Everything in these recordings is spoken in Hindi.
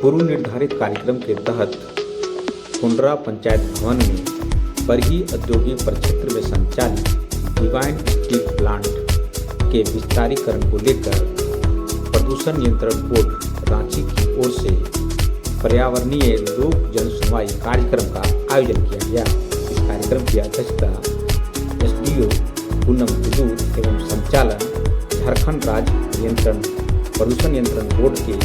पूर्व निर्धारित कार्यक्रम के तहत कुंडरा पंचायत भवन में बरही औद्योगिक प्रक्षेत्र में संचालित डिवाइन स्टील प्लांट के विस्तारीकरण को लेकर प्रदूषण नियंत्रण बोर्ड रांची की ओर से पर्यावरणीय लोक जन सुनवाई कार्यक्रम का आयोजन किया गया। इस कार्यक्रम की अध्यक्षता एसडीओ पूनम हुजूर एवं संचालन झारखंड राज्य प्रदूषण नियंत्रण बोर्ड के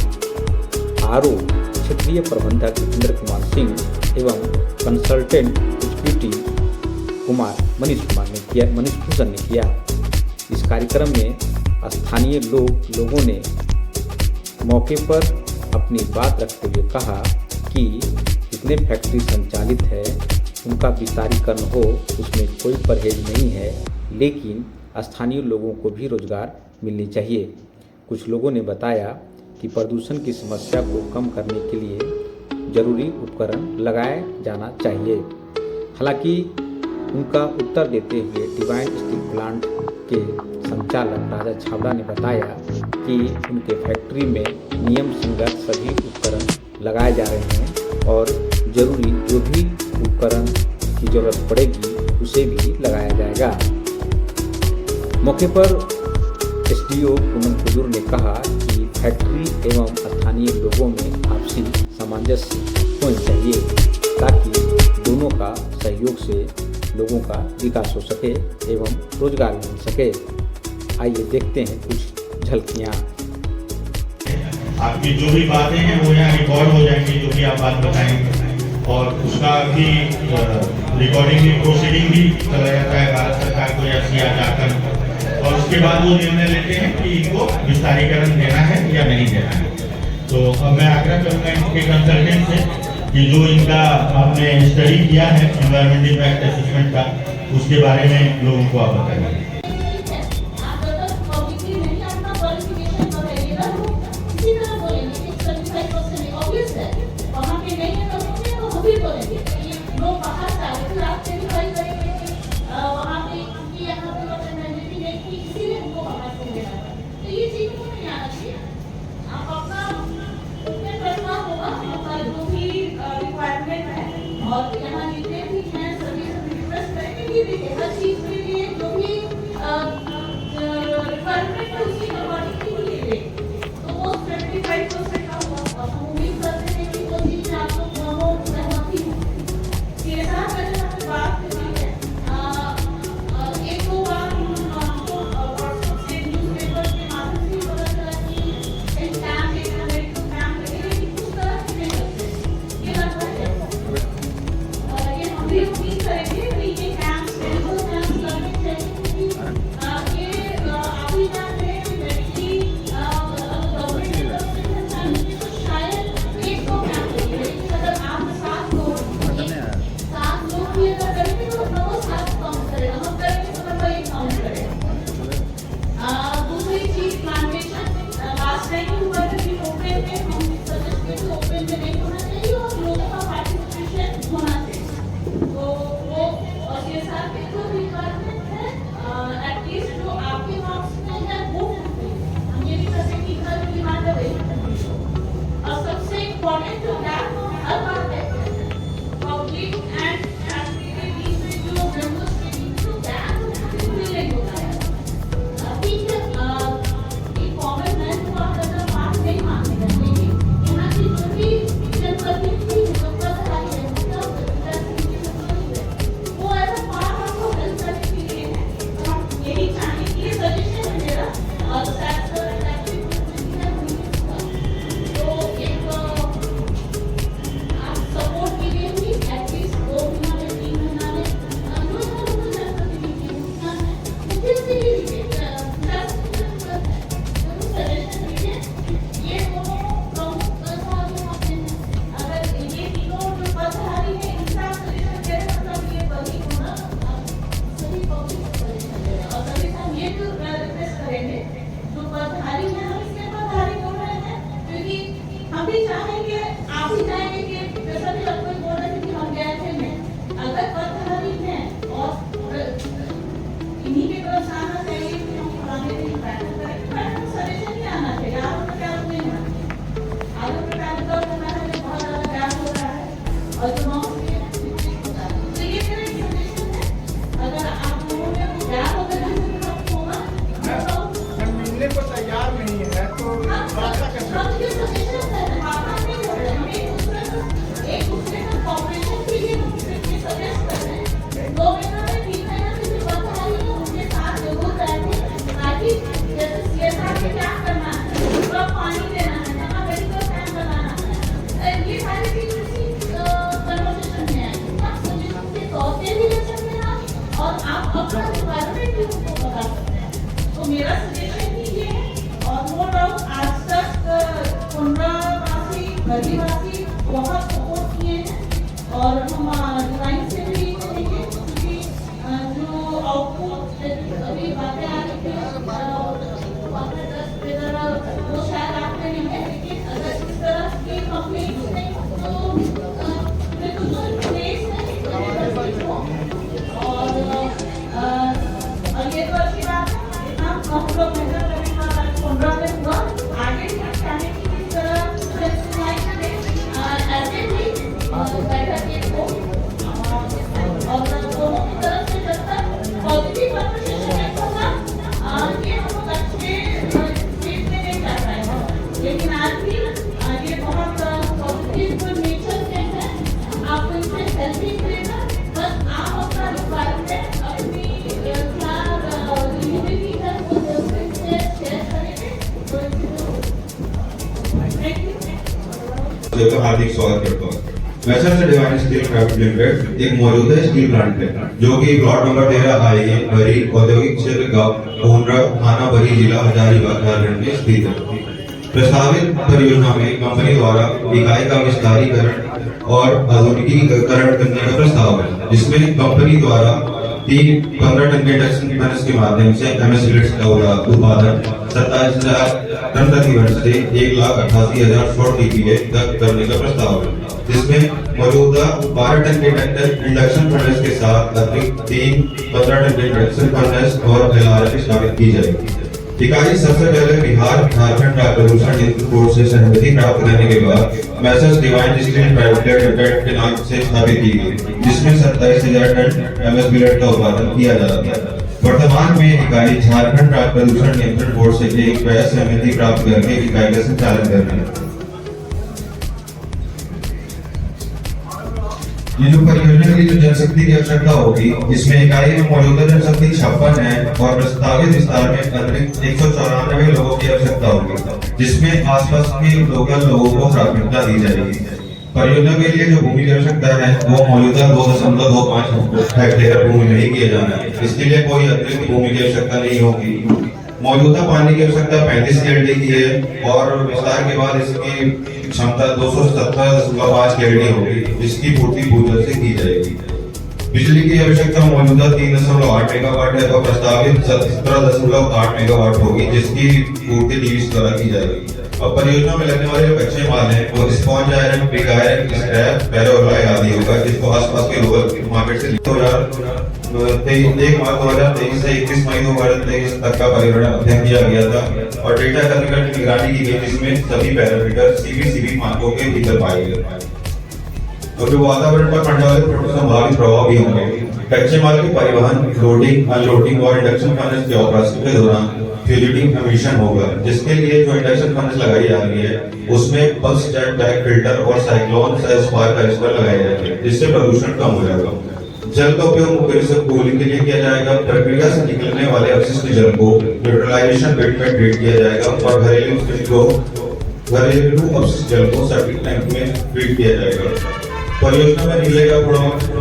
आरओ क्षेत्रीय प्रबंधक इंद्र कुमार सिंह एवं कंसल्टेंट एग्जीक्यूटिव मनीष भूषण ने किया। इस कार्यक्रम में स्थानीय लोगों ने मौके पर अपनी बात रखते हुए कहा कि जितने फैक्ट्री संचालित है उनका विस्तारीकरण हो, उसमें कोई परहेज नहीं है, लेकिन स्थानीय लोगों को भी रोजगार मिलनी चाहिए। कुछ लोगों ने बताया कि प्रदूषण की समस्या को कम करने के लिए जरूरी उपकरण लगाया जाना चाहिए। हालांकि उनका उत्तर देते हुए डिवाइन स्टील प्लांट के संचालक राजा छाबड़ा ने बताया कि उनके फैक्ट्री में नियम संगत सभी उपकरण लगाए जा रहे हैं और जरूरी जो भी उपकरण की जरूरत पड़ेगी उसे भी लगाया जाएगा। मौके पर एसडीओ पूनम हुजूर ने कहा कि फैक्ट्री एवं स्थानीय लोगों में आपसी सामंजस्य होनी चाहिए ताकि दोनों का सहयोग से लोगों का विकास हो सके एवं रोजगार मिल सके। आइए देखते हैं कुछ झलकियाँ। आपकी जो भी बातें हैं वो यहाँ रिकॉर्ड हो जाएंगी, जो भी आप बात बताएंगे, और उसका भी रिकॉर्डिंग भी प्रोसीडिंग भी चला जाता है भारत सरकार को या सीआर जाकर, और उसके बाद वो निर्णय लेते हैं कि इनको विस्तारीकरण देना है या नहीं देना है। तो अब मैं आग्रह करूँगा इनके कंसल्टेंट से कि जो इनका आपने स्टडी किया है एनवायरमेंटल इम्पैक्ट असेसमेंट का, उसके बारे में लोगों को आप बताइए। और यहाँ जितने भी हैं सभी रिक्वेस्ट करेंगे कि हर चीज के लिए जो भी रिक्वायरमेंट है उसकी अकॉर्डिंग ही मिलेगी। तो वो 75% का हुआ और हम उम्मीद करते हैं कि वो चीज आप लोग दोनों सहमति हो। ये साथ मैंने आपसे बात करी है, एक दो बार हमको व्हाट्सएप से न्यूज़पेपर के माध्यम से पता चला कि एक कैंप एक मेडिकल कैंप लगेगा, लेकिन उस तरह से नहीं लगते। ये बात है भी उम्मीद करेंगे कि ये कैंप्स मेडिकल कैंप्स करने चाहिए क्योंकि ये आप ही जानते हैं मेडिकली गवर्नमेंट की तरफ से संचालित तो शायद एक दो कैंप होंगे, लेकिन अगर आप 7 लोग भी अगर करेंगे तो अपना वो 7 काउंट करेगा, हम करेंगे तो अपना 1 काउंट करेगा। दूसरी चीज प्लांटेशन, लास्ट टाइम हुआ था कि ओपन में हम सजेस्ट किए थे ओपन में नहीं होना चाहिए और लोगों का पार्टिसिपेशन होना चाहिए। तो वो और ये साथ में जो रिक्वायरमेंट है एटलीस्ट जो आपके मार्क्स में है वो हम ये भी कर सकते हैं कि डिमांड है। और सबसे इम्पोर्टेंट जो गैप हर बार है पब्लिक एंड फैमिली के बीच में जो डेमोन्स्ट्रेटिंग जो गैप है फिलिंग होता है। ठीक है, एक कॉमन मैन को आप अगर बात नहीं मानेगा, लेकिन यहाँ की जो भी जनप्रतिनिधि है जो कर रहा है वो ऐसा पार्ट आपको हेल्प करने के लिए है। तो हम यही चाहेंगे कि ये सजेशन है मेरा और शायद सर तो एक आप सपोर्ट के लिए भी एटलीस्ट 2 महीना में 3 महीना में जो जनप्रतिनिधि उतना है मुझे से ही सजेशन दीजिए। ये दोनों प्रमुख पदधारी होते हैं, अगर ये तीनों जो पदधारी है इनका सजेशन दे रहे मतलब ये बड़ी होना सभी पब्लिक सजेशन दे रहे। और सभी हम ये जो रिक्वेस्ट करेंगे जो पदधारी है हम इसके पदधारी बोल रहे हैं क्योंकि हम भी चाहेंगे आप भी चाहेंगे कि जैसा भी आप कोई बोल रहे थे कि हम गए थे में अगर पदधारी हैं और इन्हीं की तरफ से आना चाहिए कि हम फलाने दिन बैठक करें, सजेशन ही आना चाहिए। आप क्या नहीं आगे प्रकार नदीवासी बहुत सपोर्ट किए हैं और हम डिवाइन से भी करेंगे क्योंकि जो आउटपुट अभी बातें आ रही थी वो शायद आप करेंगे, लेकिन अगर इस तरह की कंप्लेंट्स नहीं तो प्लेस और ये तो अच्छी बात है। हम लोग मेहनत करेंगे 15 में हुआ आगे चाहे कि किस तरह ऐसे भी बैठक को और दोनों की तरफ से जब तक पॉजिटिव कन्वर्सेशन होगा ये हम लोग अच्छे स्टेज में नहीं जा पाएंगे, लेकिन आज भी ये बहुत पॉजिटिव नेचर के हैं। आपको इससे हेल्दी मिलेगा, बस आप अपना रिक्वायरमेंट अपनी यूनिटी है वो जरूर से शेयर करेंगे। का हार्दिक स्वागत करता हूँ। Messrs divine steel private limited एक मौजूदा स्टील प्लांट है जो कि प्लॉट नंबर 13 आईए बरी औद्योगिक क्षेत्र गांव कोंडरा थाना बरी जिला हजारीबाग झारखंड में स्थित है। प्रस्तावित परियोजना में कंपनी द्वारा इकाई का विस्तारीकरण और आधुनिकीकरण करने का प्रस्ताव है, जिसमें कंपनी द्वारा 15 टन के इंडक्शन फर्नेस के माध्यम से एमएस बिलेट्स का उत्पादन 27,000 टन प्रति वर्ष से 1,88,000 शॉर्ट टीपीए तक करने का प्रस्ताव है, जिसमें मौजूदा 12 टन के इंडक्शन फर्नेस के साथ अतिरिक्त 15 टन के इंडक्शन फर्नेस और एलआरएफ स्थापित की जाएगी। इकाई सबसे पहले बिहार झारखंड प्रदूषण नियंत्रण बोर्ड से सहमति प्राप्त करने के बाद Messrs divine steel private limited के नाम से स्थापित की गई, जिसमें 27,000 टन एमएस बिलेट का उत्पादन किया जा रहा है। वर्तमान में इकाई झारखंड प्रदूषण नियंत्रण बोर्ड से एक सहमति प्राप्त करके इकाई का संचालन कर रही है। ये जो परियोजना की जो जनशक्ति की आवश्यकता होगी, इसमें इकाई में मौजूदा जनशक्ति 56 है और प्रस्तावित विस्तार में अतिरिक्त 194 लोगों की आवश्यकता होगी, जिसमें आसपास के लोकल लोगों को प्राथमिकता दी जाएगी। परियोजना के लिए जो भूमि की आवश्यकता है वो मौजूदा 2.25 हेक्टेयर भूमि में ही किया जाना है, इसके लिए कोई अतिरिक्त भूमि की आवश्यकता नहीं होगी। मौजूदा पानी की आवश्यकता 35 KLD की है और विस्तार के बाद इसकी क्षमता 270.5 KLD होगी, जिसकी पूर्ति भूजल से की जाएगी। बिजली की आवश्यकता मौजूदा 3.8 मेगावाट है और प्रस्तावित 17.8 मेगावाट होगी, जिसकी पूर्ति डीवीसी द्वारा की जाएगी। अब परियोजना में लगने वाले जो कच्चे माल हैं वो sponge iron, pig iron, scrap, ferroalloy आदि होगा, जिसको आसपास के लोकल मार्केट से 1 मार्च 2023 से 31 मई 2023 तक का पर्यावरण अध्ययन किया गया था और डेटा एकत्रीकरण की निगरानी की गई, जिसमें सभी पैरामीटर सीबी मानकों के भीतर पाए गए और जो वातावरण पर पड़ने वाले संभावित प्रभाव भी होंगे। कच्चे माल के परिवहन, लोडिंग, अनलोडिंग और इंडक्शन फर्नेस के ऑपरेशन के दौरान फ्यूजिटिव एमिशन होगा, जिसके लिए जो इंडक्शन फर्नेस लगाई जा रही है उसमें पल्स जेट बैक फिल्टर और साइक्लोन साइज स्पार्क कैरिस्टर लगाए जाएंगे, जिससे प्रदूषण कम हो जाएगा। जल का उपयोग मुख्य रूप से कूलिंग के लिए किया जाएगा। प्रक्रिया से निकलने वाले अपशिष्ट जल को न्यूट्रलाइजेशन बेड में ट्रीट किया जाएगा और घरेलू अपशिष्ट जल को सेप्टिक टैंक में ट्रीट किया जाएगा। परियोजना में निकलेगा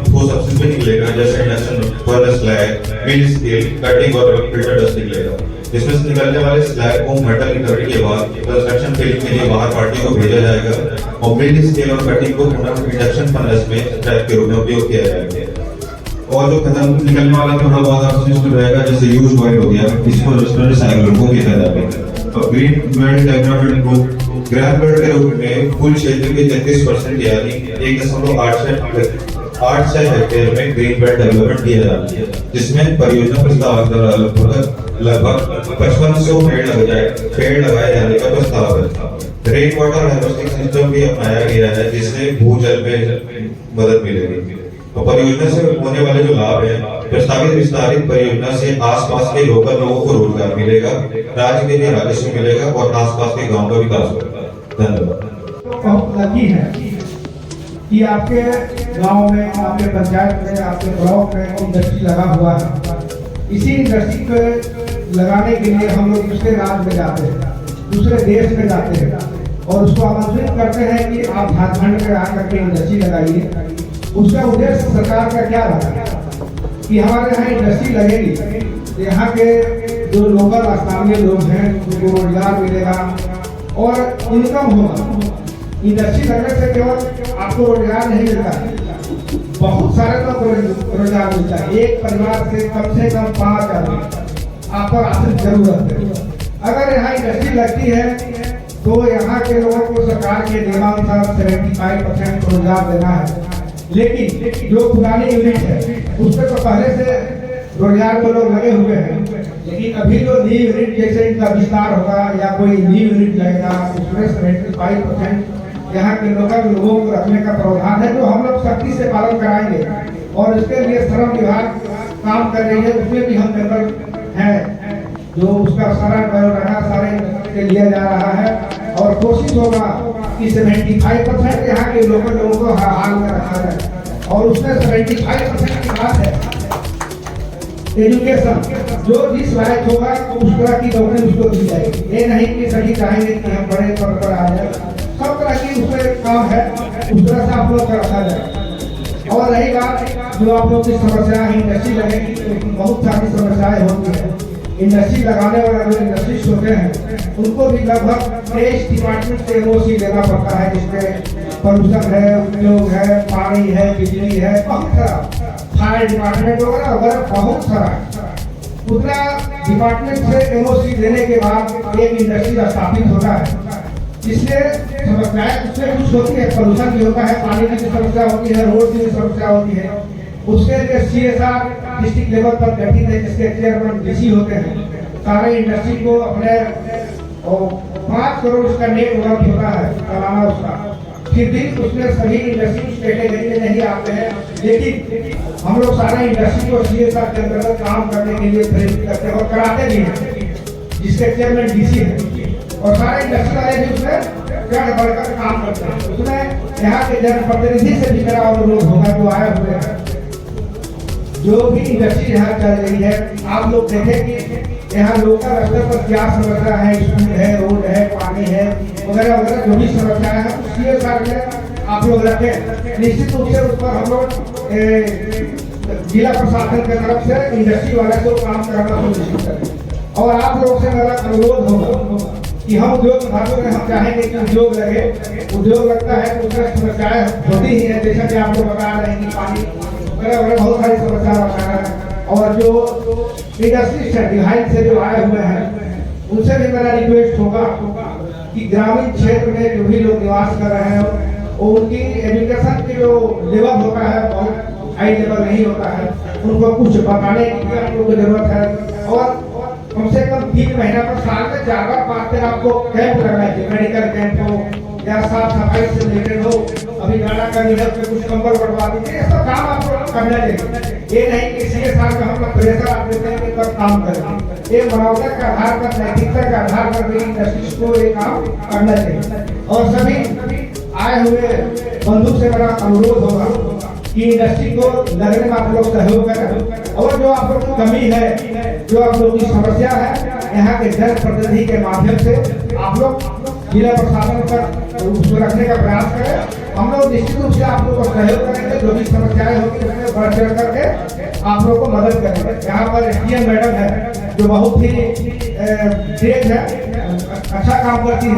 ठोस अपशिष्ट भी निकलेगा, जैसे इंडक्शन फर्नेस स्लैग, मिल स्केल, कटिंग और फिल्टर डस्ट निकलेगा। इसमें से निकलने वाले स्लैग को मेटल रिकवरी के बाद कंस्ट्रक्शन फिलिंग के लिए बाहर पार्टी को भेजा जाएगा और मिल स्केल और कटिंग को पुनः इंडक्शन फर्नेस में स्क्रैप के रूप में उपयोग किया जाएगा। और जो खत्म निकलने वाला थोड़ा बहुत अपशिष्ट रहेगा, जैसे यूज ऑयल हो गया, इसको रिसाइकल को किया जाएगा। और ग्रीन बेल्ट डेवलपमेंट को ग्रीन बेल्ट के रूप में कुल क्षेत्र के 33% यानी 1.8 से हेक्टेयर में ग्रीन बेल्ट डेवलपमेंट किया जाता है, जिसमें परियोजना प्रस्ताव लगभग 5500 पेड़ लगाए जाने का प्रस्ताव है। रेन वाटर हार्वेस्टिंग सिस्टम भी अपनाया गया है, जिससे भूजल में मदद मिलेगी। तो परियोजना से होने वाले जो लाभ है, प्रस्तावित विस्तारित परियोजना से आसपास के लोकल लोगों को रोजगार मिलेगा, राज्य के लिए राजस्व मिलेगा और आसपास के गांव का विकास होगा। धन्यवाद। बहुत लकी है कि आपके गांव में, आपके पंचायत में, आपके ब्लॉक में इंडस्ट्री लगा हुआ है। इसी इंडस्ट्री को लगाने के लिए हम लोग दूसरे राज्य में जाते हैं, दूसरे देश में जाते हैं और उसको आमंत्रित करते हैं कि आप झारखंड में आकर के इंडस्ट्री लगाइए। उसका उद्देश्य सरकार का क्या रहा कि हमारे यहाँ इंडस्ट्री लगेगी, यहाँ के जो लोकल स्थानीय लोग हैं उनको रोजगार मिलेगा और इनकम होगा। इंडस्ट्री लगने से केवल आपको रोजगार नहीं मिलता, बहुत सारे लोग को रोजगार मिलता है। एक परिवार से कम 5 आदमी आप पर आश्रित जरूरत है। अगर यहाँ इंडस्ट्री लगती है तो यहाँ के लोगों को सरकार के नियमानुसार 75% रोजगार देना है। लेकिन जो पुरानी यूनिट है उसमें तो पहले से रोजगार को लोग लगे हुए हैं, लेकिन अभी जो न्यू यूनिट जैसे इनका विस्तार होगा या कोई न्यू यूनिट लगेगा उसमें 75% यहाँ के लोगों को रखने का प्रावधान है, जो हम लोग सख्ती से पालन कराएंगे। और इसके लिए श्रम विभाग काम कर रही है, उसमें भी हम मेंबर हैं, जो उसका सारा सारे लिया जा रहा है। और कोशिश होगा कि 75% यहाँ के लोगों को हाल में रखा जाए। और उसमें 75% की बात है एजुकेशन, जो जिस लायक होगा उस तरह की नौकरी उसको दी जाएगी। ये नहीं कि सभी चाहेंगे कि हम बड़े पद पर आ जाए, सब तरह की उसमें काम है, उस तरह से आप लोग का रखा जाए। और रही बात जो आप लोग की समस्या है इंडस्ट्री लगेगी, तो बहुत सारी समस्याएं होती है। इंडस्ट्री लगाने वाले जो इंडस्ट्रिस्ट होते हैं उनको भी लगभग 23 डिपार्टमेंट से एनओसी लेना पड़ता है, जिसमें प्रदूषण है, उद्योग है, पानी है, बिजली है, बहुत सारा फायर डिपार्टमेंट वगैरह वगैरह बहुत सारा। उतना डिपार्टमेंट से एनओसी लेने के बाद एक इंडस्ट्री स्थापित होता है। इसलिए समस्याएं उसमें कुछ होती है, प्रदूषण भी होता है, पानी की भी समस्या होती है, रोड की भी समस्या होती है। उसके लिए CSR डिस्ट्रिक्ट लेवल पर गठित है, जिसके चेयरमैन DC होते हैं। सारे इंडस्ट्री को अपने 5 करोड़ उसका नेट वर्थ होता है चलाना उसका, फिर भी उसमें सभी इंडस्ट्री कैटेगरी में नहीं आते हैं। लेकिन हम लोग सारे इंडस्ट्री को CSR के अंतर्गत काम करने के लिए प्रेरित करते हैं और कराते भी हैं, जिसके चेयरमैन DC है। और सारे इंडस्ट्री वाले भी उसमें बढ़ बढ़कर काम करते हैं। उसमें यहाँ के जनप्रतिनिधि से भी मेरा अनुरोध होगा, जो आए हुए हैं, जो भी इंडस्ट्री यहाँ चल रही है, आप लोग देखें कि यहाँ लोकल स्तर पर क्या समस्या है, स्कूल है, रोड है, पानी है वगैरह वगैरह जो भी समस्या है CSR में आप लोग रखें। निश्चित रूप से उस पर हम लोग जिला प्रशासन की तरफ से इंडस्ट्री वाले को काम करना सुनिश्चित करें। और आप लोग से मेरा अनुरोध होगा कि हम उद्योग विभागों में हम चाहेंगे कि उद्योग लगे। उद्योग लगता है तो उसमें समस्याएं होती ही है, जैसा कि आप लोग बता रहे हैं कि पानी वगैरह बहुत सारी समस्या बता रहे हैं। और जो इंडस्ट्री है बिहाइंड से जो आए हुए हैं उनसे भी मेरा रिक्वेस्ट होगा कि ग्रामीण क्षेत्र में जो भी लोग निवास कर रहे हैं उनकी एजुकेशन की जो लेवल होता है बहुत हाई लेवल नहीं होता है, उनको कुछ बताने की आप लोगों को जरूरत है। और कम से कम 3 महीना पर साल में 4-5 दिन आपको कैंप लगना चाहिए, मेडिकल कैंप हो या साफ सफाई से रिलेटेड हो। अभी गाड़ा का निधन पे कुछ कंबल बढ़वा दीजिए, ऐसा काम आपको करना चाहिए। ये नहीं कि CSR का हम लोग प्रेशर आप देते हैं कि कब काम करें। ये मानवता के आधार पर, नैतिकता के आधार पर भी इंडस्ट्रीज को ये काम करना चाहिए। और सभी आए हुए बंधु से मेरा अनुरोध होगा कि इंडस्ट्री को लगने में आप लोग सहयोग करें। और जो आप लोग की कमी है, जो आप लोग की समस्या है, यहाँ के जनप्रतिनिधि के माध्यम से आप लोग जिला प्रशासन पर उसको रखने का प्रयास करें। हम लोग निश्चित रूप से आप लोग को सहयोग करेंगे, जो भी समस्याएं होगी उसमें बढ़ चढ़ करके आप लोग को मदद करेंगे। यहाँ पर SDM मैडम है जो बहुत ही तेज है, अच्छा काम करती है।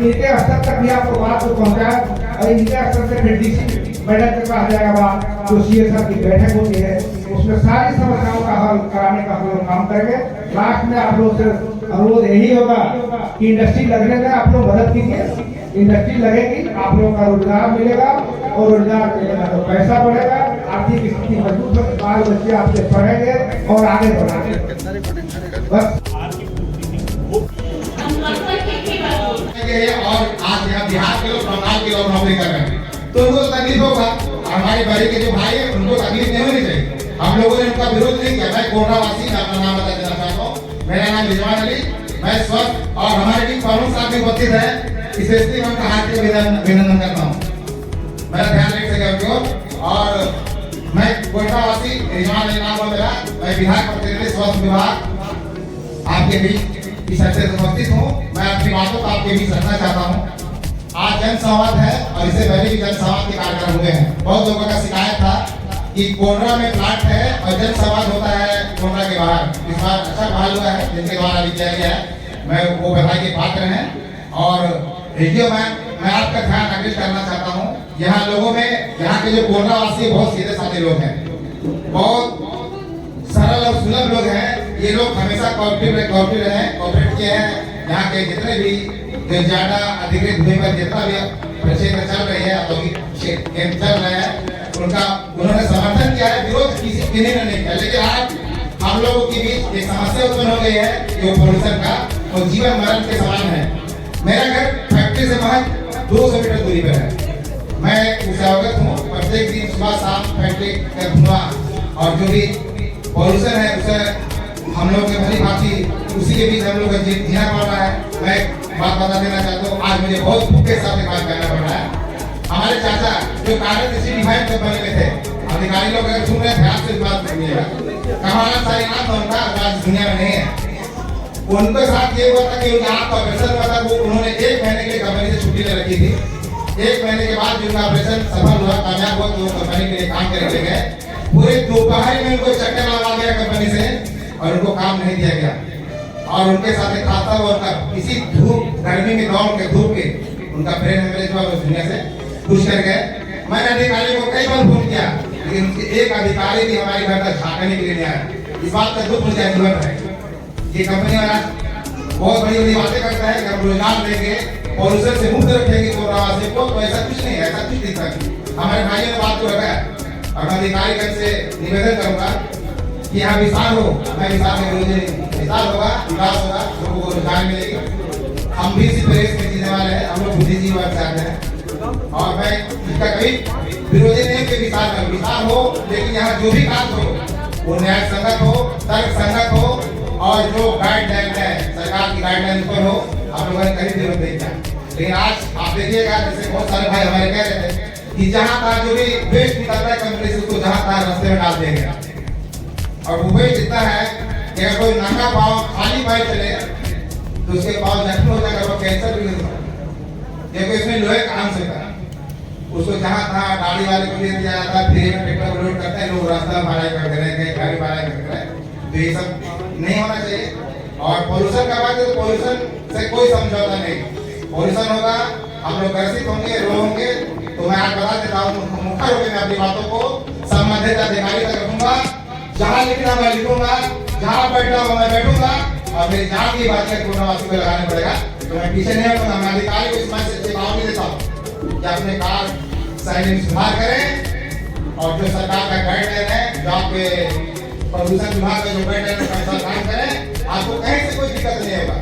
इनके स्तर तक भी आपको बात को पहुँचाए और इनके स्तर से फिर DC मैडम के पास जाएगा बात, जो CSR की बैठक होती है उसमें सारी समस्याओं का हल कराने का हम लोग काम करेंगे। लास्ट में आप लोग से अनुरोध यही होगा कि इंडस्ट्री लगने में आप लोग मदद कीजिए। इंडस्ट्री लगेगी, आप लोगों का रोजगार मिलेगा और रोजगार मिलेगा तो पैसा बढ़ेगा, आर्थिक स्थिति मजबूत होगी, बाल बच्चे आपसे पढ़ेंगे और आगे बढ़ेंगे। बस और आज यहाँ बिहार के लोग, बंगाल के लोग नौकरी कर रहे हैं तो उनको तकलीफ होगा। हमारे बड़े के जो भाई है उनको तकलीफ नहीं होनी चाहिए। हम लोगों ने उनका विरोध नहीं किया। मैं कोटरावासी का अपना नाम बता देना चाहता हूँ, मेरा नाम रिजवान अली, मैं स्वस्थ और हमारे टीम फारूक साहब भी उपस्थित है, इस स्थिति में उनका हार्दिक अभिनंदन करता हूँ। मेरा ध्यान रख सके और मैं कोटरावासी रिजवान अली नाम मेरा, मैं बिहार प्रतिनिधि स्वास्थ्य विभाग आपके बीच इस हफ्ते से उपस्थित हूँ। मैं अपनी बातों को आपके बीच रखना चाहता हूँ। आज जन संवाद है और इससे पहले भी जन संवाद के कार्यक्रम हुए हैं। बहुत लोगों का शिकायत था कि कोंडरा में प्लाट है और जन संवाद होता है कोंडरा के बाहर। इस बार अच्छा पहल हुआ है जिनके द्वारा अभी किया गया है, मैं वो बधाई के पात्र हैं। और रेडियो मैन मैं आपका ध्यान आकर्षित करना चाहता हूँ, यहाँ लोगों में, यहाँ के जो कोरोना वासी बहुत सीधे साधे लोग हैं, बहुत सरल और सुलभ लोग हैं। ये लोग हमेशा कोऑपरेटिव किए हैं। यहाँ के जितने भी जो ज्यादा अधिकृत भूमि पर जितना भी प्रक्षेत्र चल रही है, औद्योगिक केंद्र चल रहे हैं, उनका उन्होंने समर्थन किया है, विरोध किसी ने नहीं किया। लेकिन आज हम लोगों के बीच एक समस्या उत्पन्न हो गई है कि पोल्यूशन का, और जीवन मरण के समान है। मेरा घर फैक्ट्री से महज 200 मीटर दूरी पर है। मैं उससे अवगत हूँ। प्रत्येक दिन सुबह शाम फैक्ट्री का धुआं और जो भी पॉल्यूशन है उसे हम लोग के भली भांति उसी के बीच हम लोग जीना पड़ रहा है। मैं बात बता देना चाहता हूँ, आज मुझे बहुत दुख के साथ बात करना पड़ रहा है। हमारे चाचा जो कार्य इसी डिवाइन कंपनी में थे, अधिकारी लोग अगर सुन रहे थे, आपसे बात करिएगा, कमाना सारी नाम उनका आज दुनिया में नहीं है। उनके साथ ये हुआ था कि उनका आंख का ऑपरेशन हुआ था, वो उन्होंने 1 महीने के लिए कंपनी से छुट्टी ले रखी थी। 1 महीने के बाद उनका ऑपरेशन सफल हुआ, कामयाब हुआ, तो कंपनी के लिए काम करने गए। पूरे दोपहर में उनको चक्कर लगा दिया कंपनी से और उनको काम नहीं दिया गया। और उनके साथ एक खाता हुआ था, इसी धूप गर्मी में दौड़ के धूप के उनका ब्रेन हेमरेज हुआ, उस दुनिया से खुश कर गए। मैंने अधिकारी को कई बार फोन किया, लेकिन उनके एक अधिकारी भी हमारे घर तक झांकने के लिए नहीं आया। इस बात का दुख मुझे जीवन है। ये कंपनी वाला बहुत बड़ी बड़ी बातें करता है कि हम रोजगार देंगे, पॉल्यूशन से मुक्त रखेंगे कोरोनावासी को, तो ऐसा कुछ नहीं है, ऐसा कुछ नहीं था। हमारे भाइयों ने बात को रखा है और मैं अधिकारीगण से निवेदन करूंगा कि यहाँ विस्तार हो, मैं विस्तार में विस्तार होगा, विकास होगा, लोगों को रोजगार मिलेगी। हम भी इसी प्रदेश में जीने वाले हैं, हम लोग बुद्धिजीवी वर्ग से आते हैं और मैं इसका कभी विरोधी नहीं कि विस्तार हो, लेकिन यहाँ जो भी काम हो वो न्याय संगत हो, तर्क संगत हो और जो गाइडलाइन है सरकार की गाइडलाइन पर हो। आप लोगों ने कभी विरोध नहीं किया, लेकिन आज आप देखिएगा, जैसे बहुत सारे भाई हमारे कह रहे थे कि जहाँ का जो भी वेस्ट निकलता है कंपनी से, उसको जहाँ तहाँ रास्ते में डाल देंगे। और वो वेस्ट इतना है कि अगर कोई नाका पाव खाली पाए चले तो उसके पाव जख्म हो जाएगा, वो कैंसर भी नहीं होगा। देखो इसमें लोहे का अंश होता है, उसको जहाँ तहाँ गाड़ी वाले को दे दिया जाता है, फ्री में पेट्रोल लोड करते हैं लोग, रास्ता भाड़ा कर दे रहे हैं, गाड़ी भाड़ा कर दे रहे हैं। तो ये सब नहीं होना चाहिए। और पॉल्यूशन का बात है तो पॉल्यूशन से कोई समझौता नहीं। पॉल्यूशन होगा, हम लोग ग्रसित होंगे, रो होंगे। तो मैं आज बता देता हूँ, मुखर होकर मैं अपनी बातों को संबंधित अधिकारी तक रखूंगा। जहाँ लिखना मैं लिखूंगा, जहाँ बैठना हो मैं बैठूंगा, और मेरी जान की बात है कोरोनावासी को लगाना पड़ेगा, तो मैं पीछे नहीं हटूंगा। मैं अधिकारी को इस मैसेज चेतावनी देता हूँ कि अपने कार्य शैली में सुधार करें और जो सरकार का गाइडलाइन है, जो आपके प्रदूषण विभाग का जो गाइडलाइन है, काम करें, आपको कहीं से कोई दिक्कत नहीं होगा।